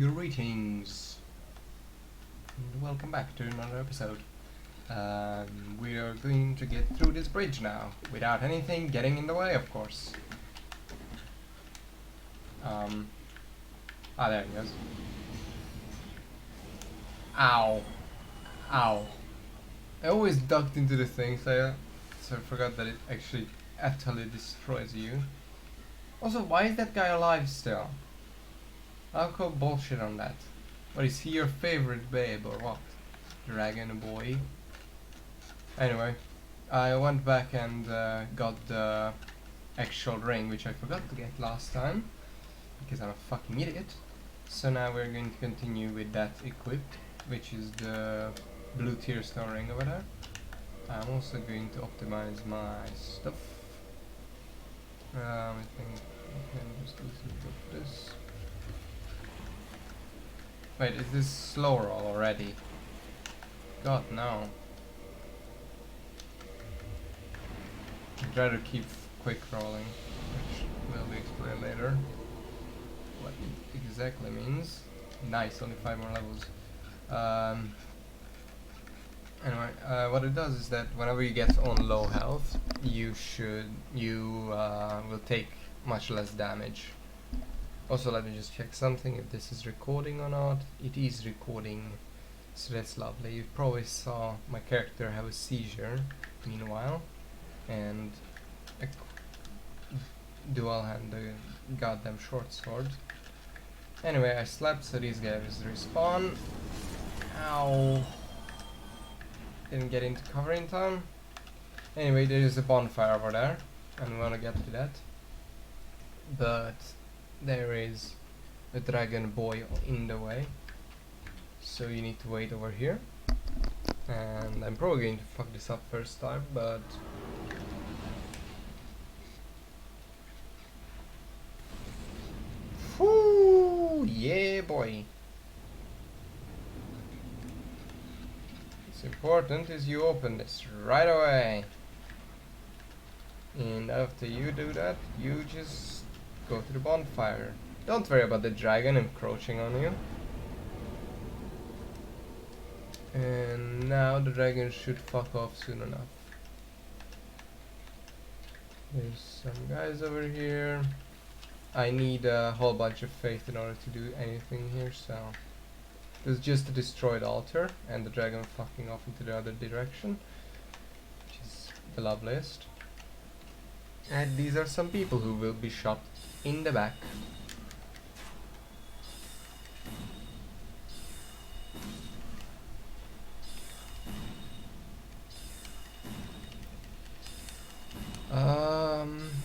Greetings and welcome back to another episode. We are going to get through this bridge now without anything getting in the way, of course. There he goes. Ow. Ow. I always ducked into the thing, so I forgot that it actually utterly destroys you. Also, why is that guy alive still? I'll call bullshit on that. What, is he your favorite babe or what? Dragon boy? Anyway, I went back and got the actual ring, which I forgot to get last time because I'm a fucking idiot. So now we're going to continue with that equipped, which is the blue tier stone ring over there. I'm also going to optimize my stuff. I think I can just do this. Wait, is this slow roll already? God, no. I'd rather keep quick rolling, which will be explained later. What it exactly means. Nice, only 5 more levels. Anyway, what it does is that whenever you get on low health, you will take much less damage. Also, let me just check something, if this is recording or not. It is recording, so that's lovely. You probably saw my character have a seizure meanwhile, and dual hand the goddamn short sword. Anyway, I slept, so these guys respawn. Ow. Didn't get into cover in time. Anyway, there is a bonfire over there, and we want to get to that. But there is a dragon boy in the way, so you need to wait over here. And I'm probably going to fuck this up first time, but whoo, yeah boy. What's important is you open this right away, and after you do that, you just go to the bonfire. Don't worry about the dragon encroaching on you. And now the dragon should fuck off soon enough. There's some guys over here. I need a whole bunch of faith in order to do anything here, so there's just a destroyed altar and the dragon fucking off into the other direction, which is the loveliest. And these are some people who will be shot in the back.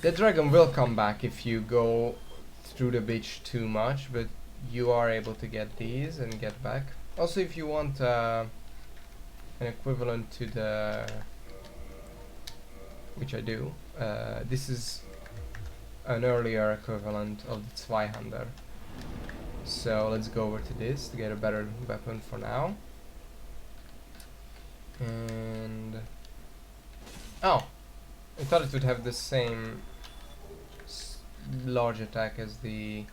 The dragon will come back if you go through the beach too much, but you are able to get these and get back. Also, if you want an equivalent to the, which I do, this is an earlier equivalent of the Zweihander. So let's go over to this to get a better weapon for now. And oh, I thought it would have the same large attack as the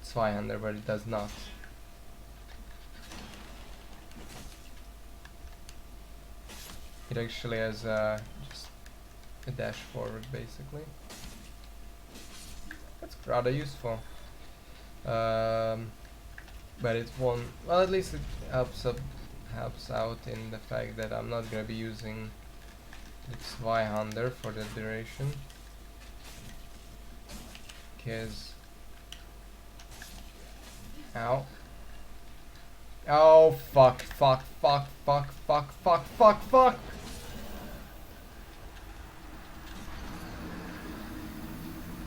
Zweihander, but it does not. It actually has just a dash forward, basically. That's rather useful. But it won't. Well, at least it helps out in the fact that I'm not gonna be using the Zweihander for the duration, because ow. Oh fuck, fuck, fuck, fuck, fuck, fuck, fuck, fuck.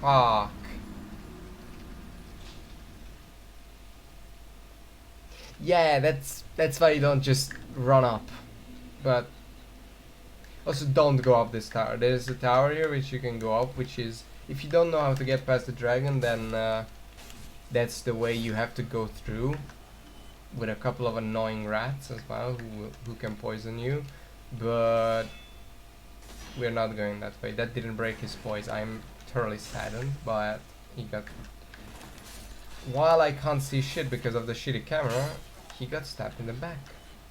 Fuck. Yeah, that's why you don't just run up. But also don't go up this tower. There's a tower here which you can go up, which is, if you don't know how to get past the dragon, then that's the way you have to go through, with a couple of annoying rats as well who can poison you. But we're not going that way. That didn't break his poise. I'm thoroughly saddened, but he got while I can't see shit because of the shitty camera, he got stabbed in the back,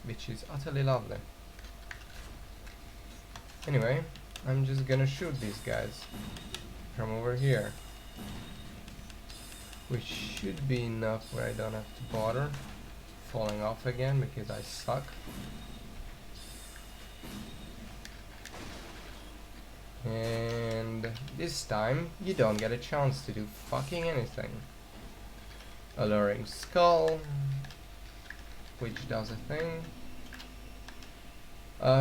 which is utterly lovely. Anyway, I'm just gonna shoot these guys from over here, which should be enough where I don't have to bother falling off again because I suck. And this time you don't get a chance to do fucking anything. Alluring skull, which does a thing.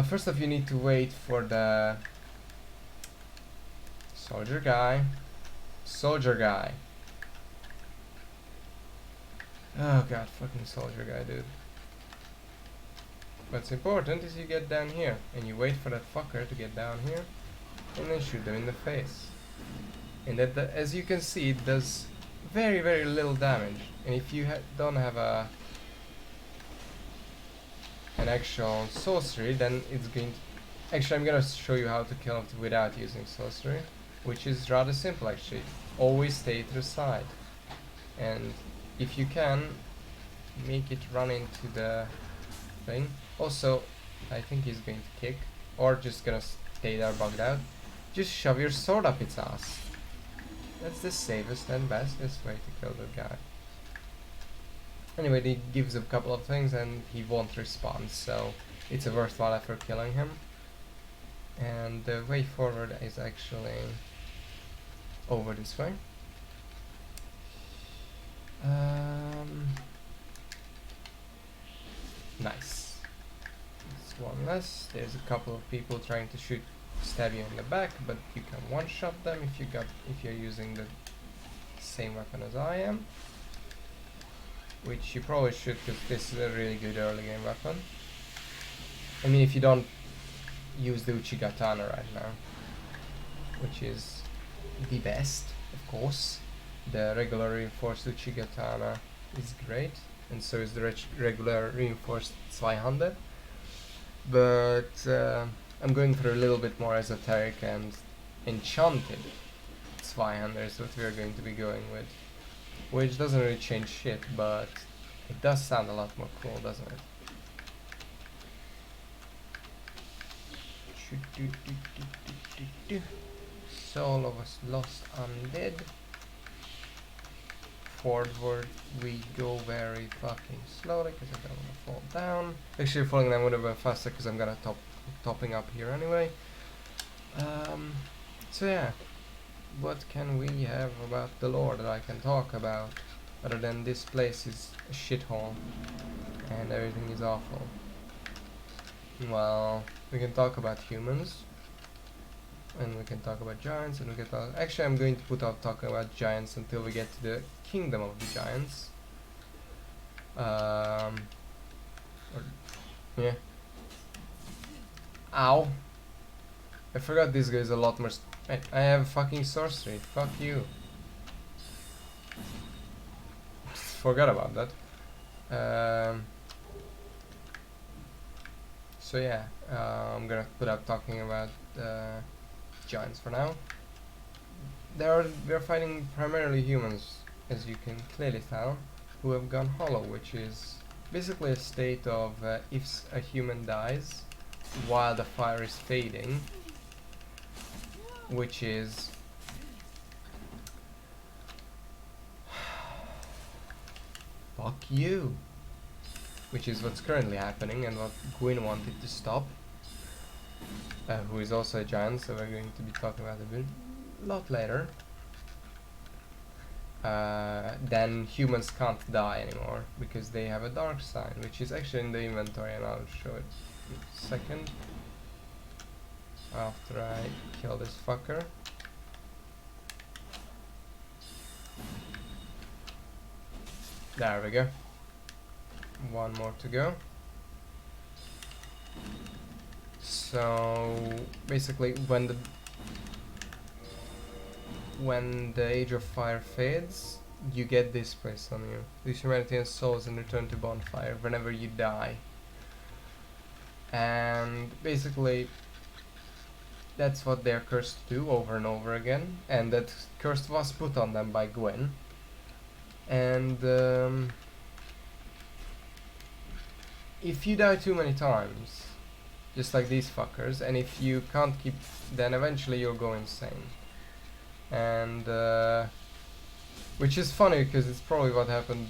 First off, you need to wait for the soldier guy. Oh god, fucking soldier guy, dude. What's important is you get down here and you wait for that fucker to get down here and then shoot them in the face. And that, as you can see, it does very, very little damage. And if you don't have an actual sorcery, then it's going to... Actually, I'm gonna show you how to kill it without using sorcery, which is rather simple actually. Always stay to the side. And if you can, make it run into the thing. Also, I think he's going to kick, or just gonna stay there bugged out. Just shove your sword up its ass. That's the safest and bestest way to kill the guy. Anyway, he gives a couple of things and he won't respond, so it's a worthwhile effort killing him. And the way forward is actually over this way. Nice. It's one less. There's a couple of people trying to stab you in the back, but you can one-shot them if you're using the same weapon as I am, which you probably should, because this is a really good early game weapon. I mean, if you don't use the Uchigatana right now, which is the best, of course. The regular reinforced Uchigatana is great, and so is the regular reinforced Zweihande. But I'm going for a little bit more esoteric and enchanted Zweihande is what we're going to be going with. Which doesn't really change shit, but it does sound a lot more cool, doesn't it? Soul of a lost undead. Forward we go very fucking slowly because I don't want to fall down. Actually, falling down would have been faster because I'm gonna topping up here anyway. So yeah, what can we have about the lore that I can talk about other than this place is a shithole and everything is awful? Well, we can talk about humans, and we can talk about giants, and we can talk... Actually, I'm going to put off talking about giants until we get to the kingdom of the giants. Yeah. Ow. I forgot this guy is a lot more... I have fucking sorcery. Fuck you. Forgot about that. So yeah, I'm gonna put up talking about giants for now. We're fighting primarily humans, as you can clearly tell, who have gone hollow, which is basically a state of if a human dies while the fire is fading, which is fuck you, which is what's currently happening and what Gwyn wanted to stop, who is also a giant, so we're going to be talking about a lot later. Then humans can't die anymore because they have a dark sign, which is actually in the inventory, and I'll show it in a second after I kill this fucker. There we go. One more to go. So basically, when the Age of Fire fades, you get this place on you. These humanitarian souls and return to bonfire whenever you die. And basically, that's what they're cursed to do over and over again. And that curse was put on them by Gwen. And if you die too many times, just like these fuckers, and if you can't keep, then eventually you'll go insane. And which is funny because it's probably what happens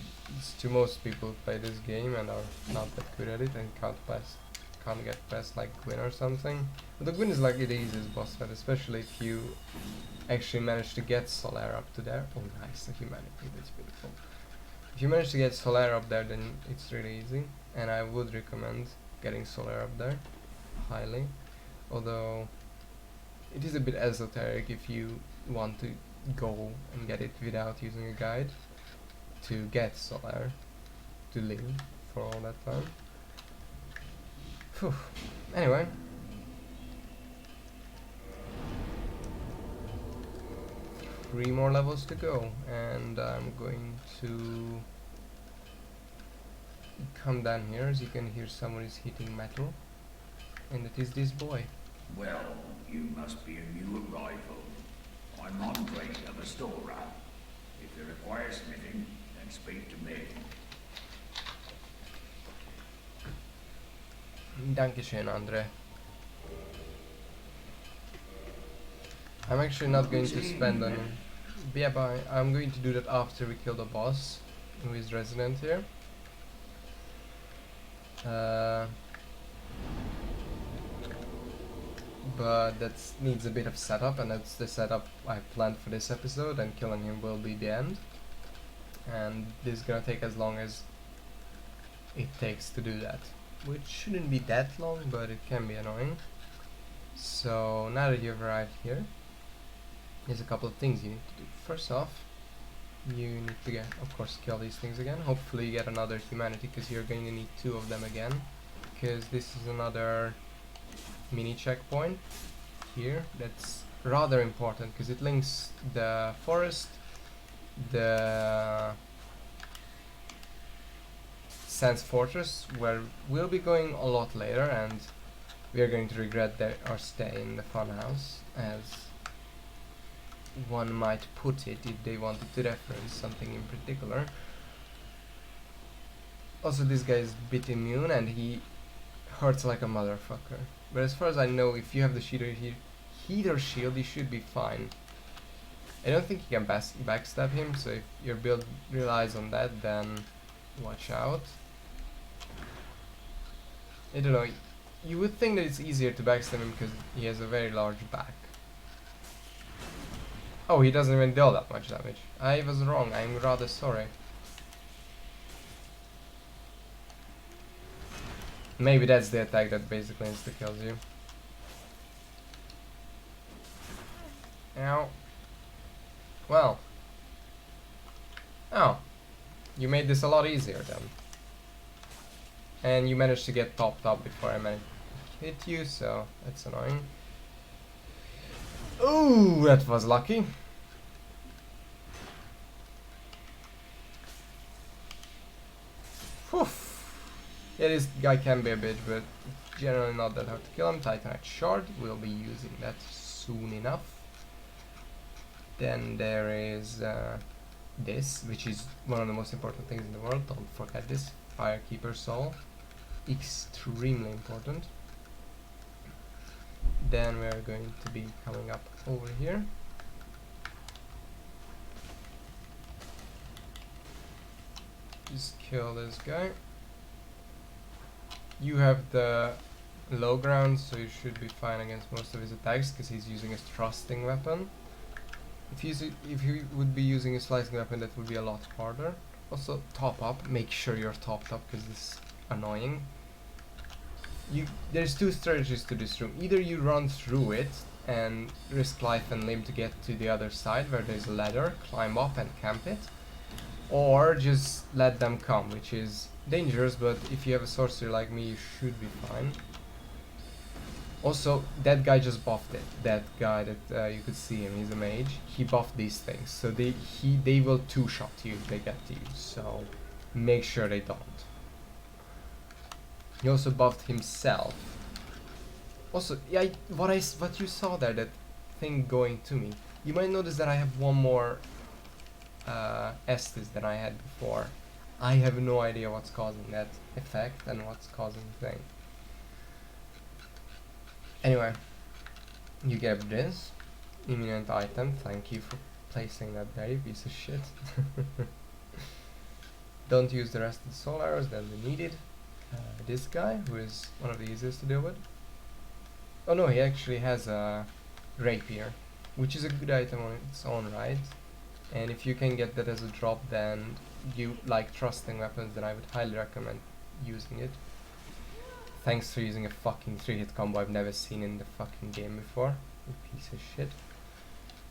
to most people who play this game and are not that good at it and can't get past like Gwyn or something. But the Gwyn is like the easiest boss fight, especially if you actually manage to get Solaire up to there. Oh nice, the humanity, that's beautiful. If you manage to get Solaire up there, then it's really easy, and I would recommend getting Solaire up there, highly. Although it is a bit esoteric if you want to go and get it without using a guide to get Solaire to live for all that time. Phew. Anyway. 3 more levels to go, and I'm going to come down here. As you can hear, someone is hitting metal, and it is this boy. Well, you must be a new arrival. I'm Andre, the restorer. If you require smithing, then speak to me. Dankeschön, Andre. I'm actually not going to spend any. Yeah, but I'm going to do that after we kill the boss, who is resident here. But that needs a bit of setup, and that's the setup I planned for this episode, and killing him will be the end. And this is gonna take as long as it takes to do that, which shouldn't be that long, but it can be annoying. So now that you've arrived here, there's a couple of things you need to do. First off, you need to get, of course, kill these things again. Hopefully you get another humanity, because you're going to need 2 of them again, because this is another mini checkpoint here that's rather important, because it links the forest, the Sands Fortress, where we'll be going a lot later, and we are going to regret our stay in the funhouse, as one might put it if they wanted to reference something in particular. Also, this guy is a bit immune and he hurts like a motherfucker. But as far as I know, if you have the heat or shield, you should be fine. I don't think you can backstab him, so if your build relies on that, then watch out. I don't know, you would think that it's easier to backstab him because he has a very large back. Oh, he doesn't even deal that much damage. I was wrong, I'm rather sorry. Maybe that's the attack that basically insta-kills you. Ow. Well. Oh. You made this a lot easier then. And you managed to get topped up before I managed to hit you, so that's annoying. Ooh, that was lucky. Whew. Yeah, this guy can be a bitch, but generally not that hard to kill him. Titanite Shard, we'll be using that soon enough. Then there is this, which is one of the most important things in the world. Don't forget this. Firekeeper Soul. Extremely important. Then we are going to be coming up over here. Just kill this guy. You have the low ground, so you should be fine against most of his attacks, because he's using a thrusting weapon. If he would be using a slicing weapon, that would be a lot harder. Also, top up. Make sure you're topped up, because this is annoying. There's 2 strategies to this room. Either you run through it and risk life and limb to get to the other side where there's a ladder, climb up and camp it, or just let them come, which is dangerous, but if you have a sorcerer like me, you should be fine. Also, that guy just buffed it. That guy that you could see him, he's a mage. He buffed these things, so they will 2-shot you if they get to you. So make sure they don't. He also buffed himself. Also, yeah, what you saw there, that thing going to me. You might notice that I have one more Estes than I had before. I have no idea what's causing that effect and what's causing the thing. Anyway, you get this imminent item. Thank you for placing that there, you piece of shit. Don't use the rest of the soul arrows that we needed. This guy, who is one of the easiest to deal with. Oh no, he actually has a rapier, which is a good item on its own right. And if you can get that as a drop, then you like trusting weapons, then I would highly recommend using it. Thanks for using a fucking 3-hit combo I've never seen in the fucking game before. You piece of shit.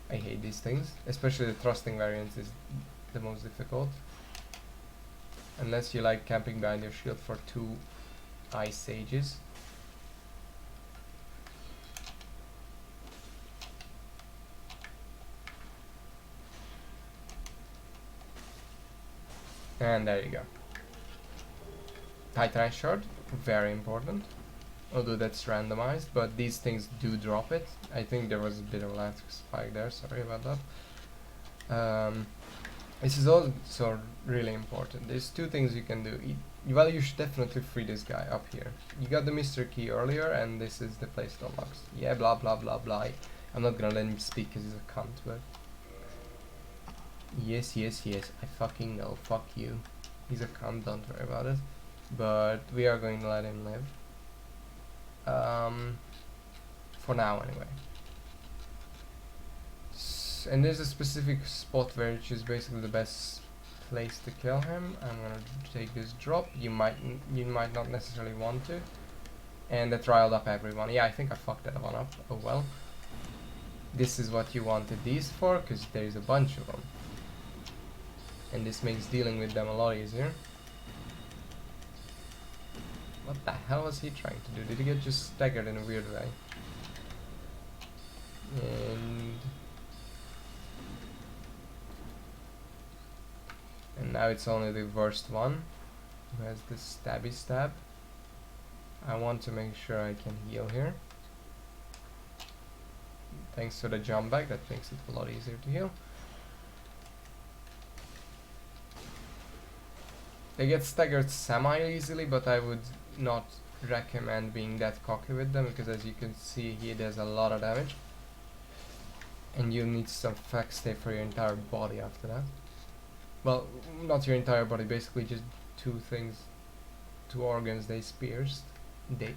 I hate these things. Especially the thrusting variant is the most difficult. Unless you like camping behind your shield for 2 ice sages. And there you go. Titanite shard, very important. Although that's randomized, but these things do drop it. I think there was a bit of a lag spike there, sorry about that. This is also really important. There's 2 things you can do. Well, you should definitely free this guy up here. You got the Mr. Key earlier, and this is the place it unlocks. Yeah, blah blah blah blah. I'm not gonna let him speak because he's a cunt, but... Yes, yes, yes, I fucking know, fuck you. He's a cunt, don't worry about it. But we are going to let him live. For now, anyway. And there's a specific spot where which is basically the best place to kill him. I'm gonna take this drop. You might not necessarily want to. And that riled up everyone. Yeah, I think I fucked that one up. Oh well. This is what you wanted these for, because there's a bunch of them. And this makes dealing with them a lot easier. What the hell was he trying to do? Did he get just staggered in a weird way? And now it's only the worst one who has this stabby stab. I want to make sure I can heal here. Thanks to the jump back, that makes it a lot easier to heal. They get staggered semi-easily, but I would not recommend being that cocky with them, because as you can see, he does a lot of damage. And you need some fact stay for your entire body after that. Well, not your entire body, basically just 2 things, 2 organs they pierced. They...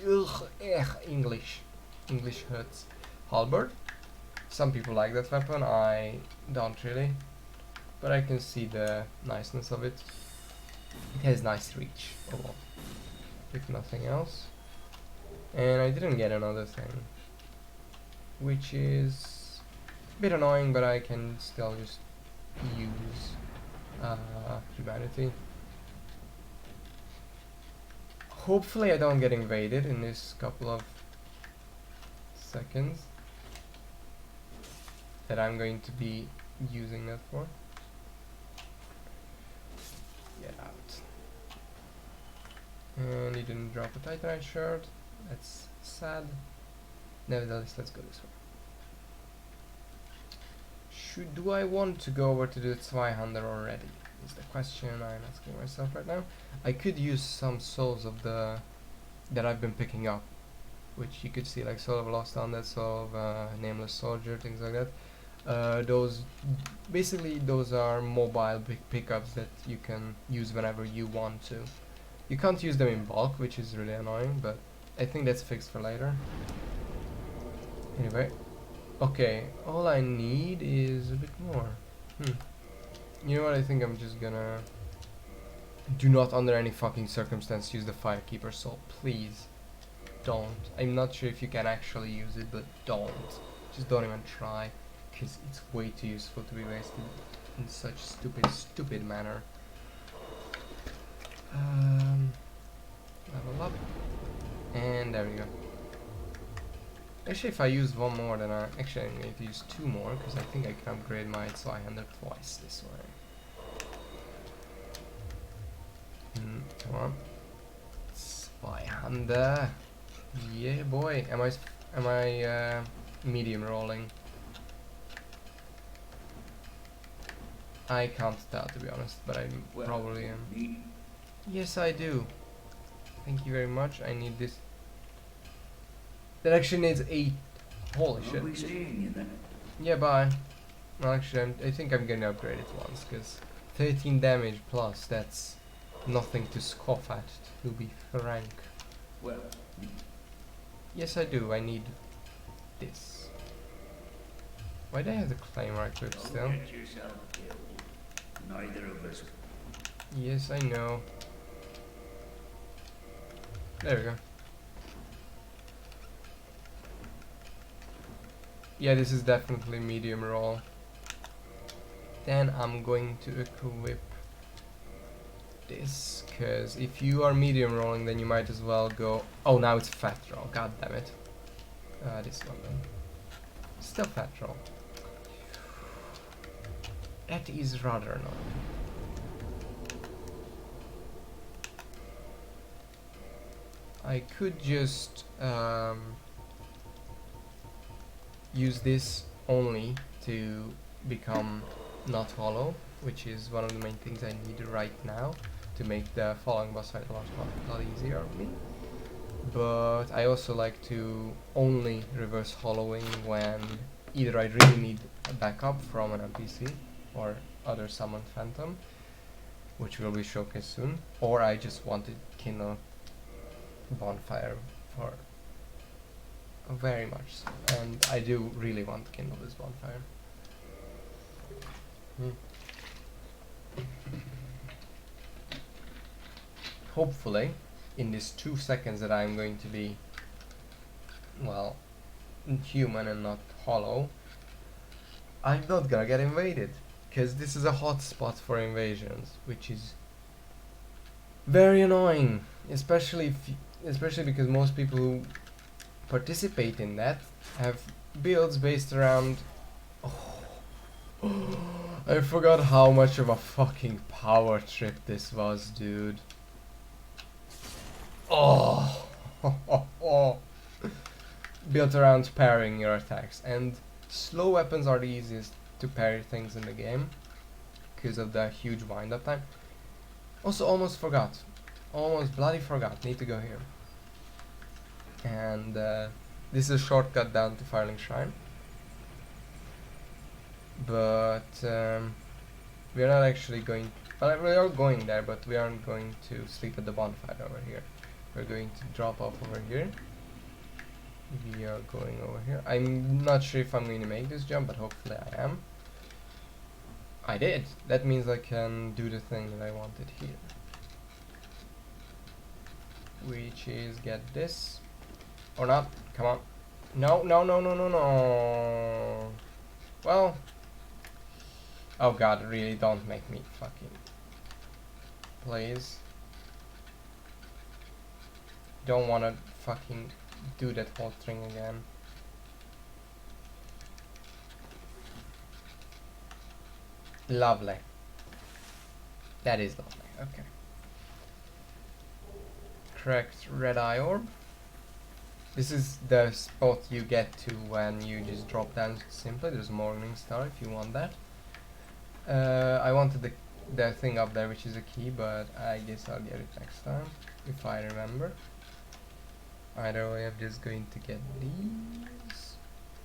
okay. English hurts. Halberd. Some people like that weapon, I don't really. But I can see the niceness of it. It has nice reach, well, if nothing else. And I didn't get another thing, which is a bit annoying, but I can still just use humanity. Hopefully I don't get invaded in this couple of seconds that I'm going to be using that for. Get out. And he didn't drop a Titanite shard. That's sad. Nevertheless, let's go this way. Do I want to go over to the Zweihander already? Is the question I'm asking myself right now. I could use some souls of the that I've been picking up, which you could see, like Soul of a Lost Undead, Soul of Nameless Soldier, things like that. Those are mobile pickups that you can use whenever you want to. You can't use them in bulk, which is really annoying, but I think that's fixed for later. Anyway, okay, all I need is a bit more. You know what, I think I'm just gonna... Do not under any fucking circumstance use the Firekeeper Soul, please. Don't. I'm not sure if you can actually use it, but don't. Just don't even try, because it's way too useful to be wasted in such stupid manner. Level up. And there we go. Actually, if I use one more, then actually I'm going to use 2 more, because I think I can upgrade my Zweihander twice this way. Come on. Zweihander. Yeah, boy. Am I medium rolling? I can't tell, to be honest, but I Well, probably am. need Yes, I do. Thank you very much. I need this. That actually needs 8. Holy I'll shit. be seeing you then. Yeah, bye. Well, actually, I think I'm gonna upgrade it once, because 13 damage plus, that's nothing to scoff at, to be frank. Well, Yes, I do. I need this. Why do I have the claymore equipped don't still? get yourself killed. Neither of us. Yes, I know. There we go. Yeah, this is definitely medium roll. Then I'm going to equip this, because if you are medium rolling, then you might as well go. Oh, now it's fat roll. God damn it. This one then. Still fat roll. That is rather annoying. I could just use this only to become not hollow, which is one of the main things I need right now to make the following boss fight a lot easier on me. But I also like to only reverse hollowing when either I really need a backup from an NPC or other summoned phantom, which will be showcased soon, or I just want to kindle bonfire for very much so. And I do really want to kindle this bonfire. Hopefully, in these 2 seconds that I'm going to be, well, human and not hollow, I'm not gonna get invaded, because this is a hot spot for invasions, which is very annoying, especially because most people who participate in that have builds based around. I forgot how much of a fucking power trip this was, dude. Oh, built around parrying your attacks, and slow weapons are the easiest to parry things in the game because of the huge wind-up time. Also, almost bloody forgot. Need to go here, and this is a shortcut down to Firelink Shrine. But we are not actually going. Well, we are going there, but we aren't going to sleep at the bonfire over here. We're going to drop off over here. We are going over here. I'm not sure if I'm going to make this jump, but hopefully I am. I did. That means I can do the thing that I wanted here, which is get this or not. Come on. No, no, no, no, no, no. Well. Oh god, really, don't make me fucking. Please. Don't wanna fucking do that whole thing again. Lovely. That is lovely, okay. Correct red eye orb. This is the spot you get to when you just drop down simply. There's Morning Star if you want that. I wanted the thing up there, which is a key, but I guess I'll get it next time if I remember. Either way, I'm just going to get these.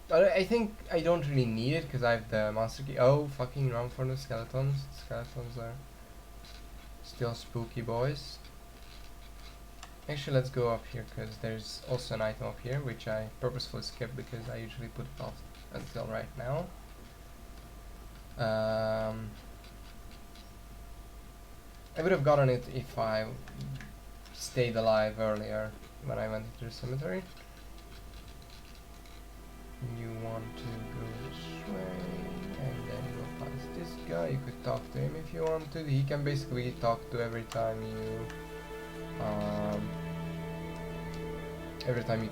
But I think I don't really need it because I have the master key. Oh, fucking run for the skeletons. Skeletons are still spooky boys. Actually, let's go up here because there's also an item up here which I purposefully skipped because I usually put it off until right now. I would have gotten it if I stayed alive earlier when I went to the cemetery. You want to go this way, and then go past this guy. You could talk to him if you want to. He can basically talk to every time you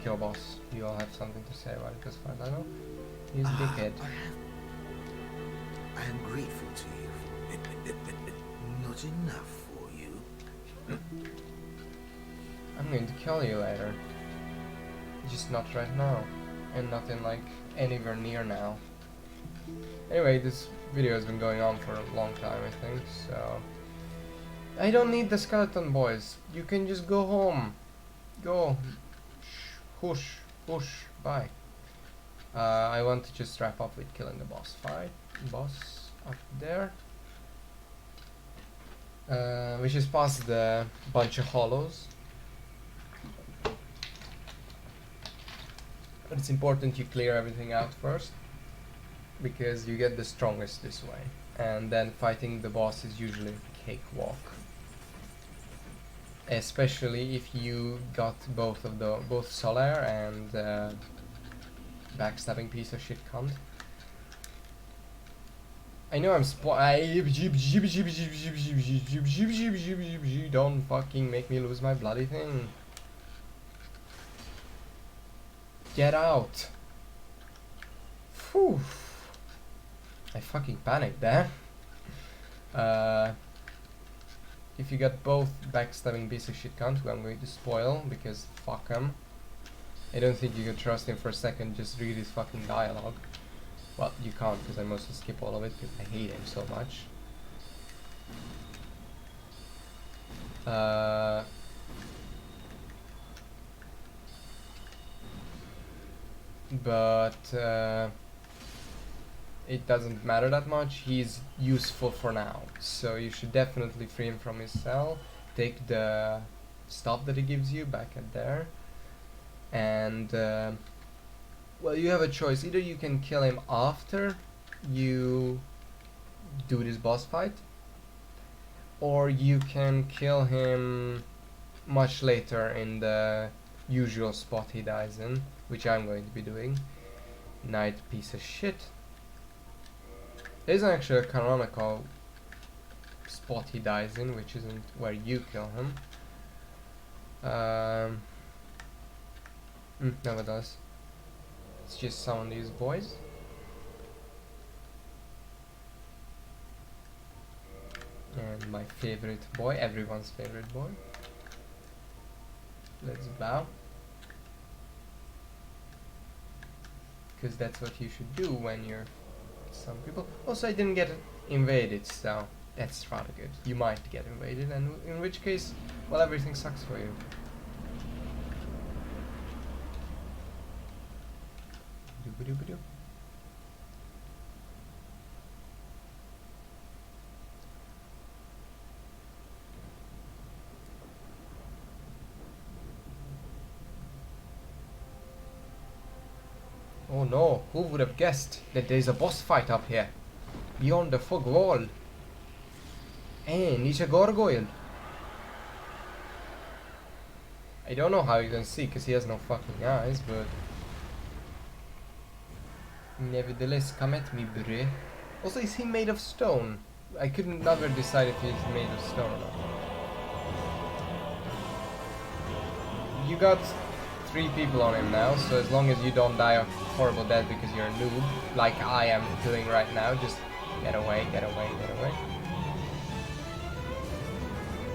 kill a boss. You all have something to say about it, as far as I know. He's a dickhead. I am grateful to you. Not enough for you. I'm going to kill you later. Just not right now. And not in like anywhere near now. Anyway, this video has been going on for a long time, I think, so... I don't need the skeleton boys. You can just go home. Go. Whoosh. Whoosh. Bye. I want to just wrap up with killing the boss fight. Boss up there. Which is past the bunch of hollows. But it's important you clear everything out first, because you get the strongest this way. And then fighting the boss is usually a cakewalk. Especially if you got both Solaire and backstabbing piece of shit cunt. I know I'm don't fucking make me lose my bloody thing. Get out. Phew. I fucking panicked there. If you got both backstabbing piece of shit cunt, who I'm going to spoil, because fuck him. I don't think you can trust him for a second, just read his fucking dialogue. Well, you can't, because I mostly skip all of it, because I hate him so much. It doesn't matter that much. He's useful for now, so you should definitely free him from his cell, take the stuff that he gives you back at there, and well, you have a choice. Either you can kill him after you do this boss fight, or you can kill him much later in the usual spot he dies in, which I'm going to be doing. Night piece of shit. There isn't actually a canonical spot he dies in, which isn't where you kill him. Never does. Let's just summon these boys. And my favorite boy, everyone's favorite boy. Let's bow. Because that's what you should do when you're some people. Also, I didn't get invaded, so that's rather good. You might get invaded, and in which case, well, everything sucks for you. Doo-ba-doo-ba-doo. Oh no, who would have guessed that there's a boss fight up here? Beyond the fog wall. And it's a gargoyle. I don't know how you can see because he has no fucking eyes, but... nevertheless, come at me, bruh. Also, is he made of stone? I couldn't never decide if he's made of stone or not. You got 3 people on him now, so as long as you don't die a horrible death because you're a noob, like I am doing right now, just get away, get away, get away.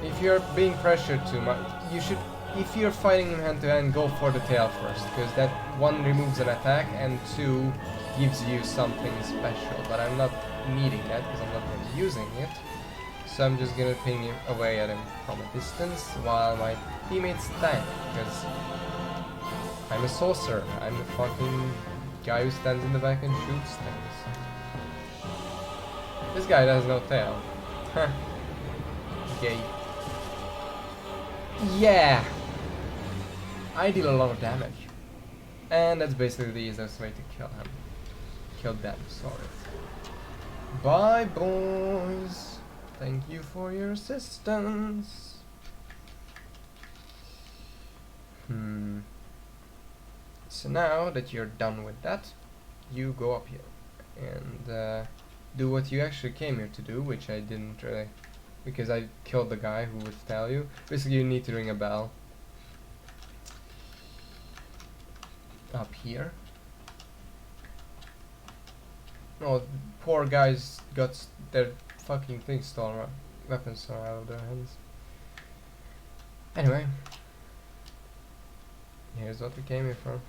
If you're being pressured too much, you should, if you're fighting him hand to hand, go for the tail first, because that 1 removes an attack and 2 gives you something special, but I'm not needing that because I'm not going to be using it. So I'm just gonna ping him away at him from a distance while my teammates tank, because I'm a sorcerer. I'm the fucking guy who stands in the back and shoots things. This guy has no tail. Huh. Gay. Yeah! I deal a lot of damage. And that's basically the easiest way to kill him. Kill them, sorry. Bye, boys! Thank you for your assistance. So now that you're done with that, you go up here and do what you actually came here to do, which I didn't really, because I killed the guy who would tell you. Basically, you need to ring a bell up here. No, poor guys got their fucking things stolen, weapons stolen out of their hands. Anyway, here's what we came here for.